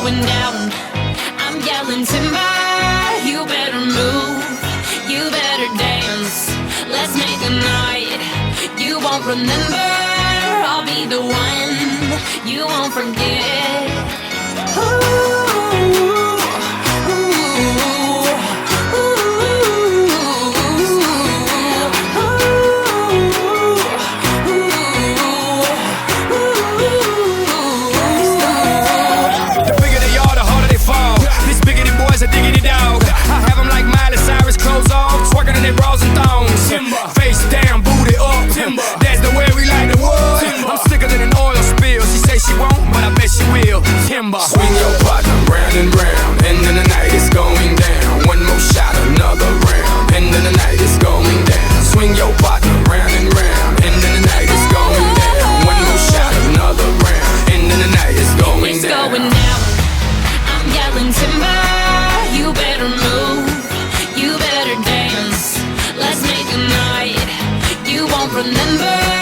going down. I'm yelling timber, you better move, you better dance. Let's make a night you won't remember. I'll be the one you won't forget. A diggity dog. I have them like Miley Cyrus, clothes off, twerking in their bras and thongs. Timber. Face down, booty up. Timber. That's the way we like the wood. Timber. I'm sicker than an oil spill. She say she won't, but I bet she will. Timber. Swing your partner round and round, and then the night is going down. One more shot, another round, and then the night is going down. Swing your partner round and round, and then the night is going down. One more shot, another round, and then the night is going it's down. Going down. I'm yelling timber. You better move, you better dance. Let's make a night you won't remember.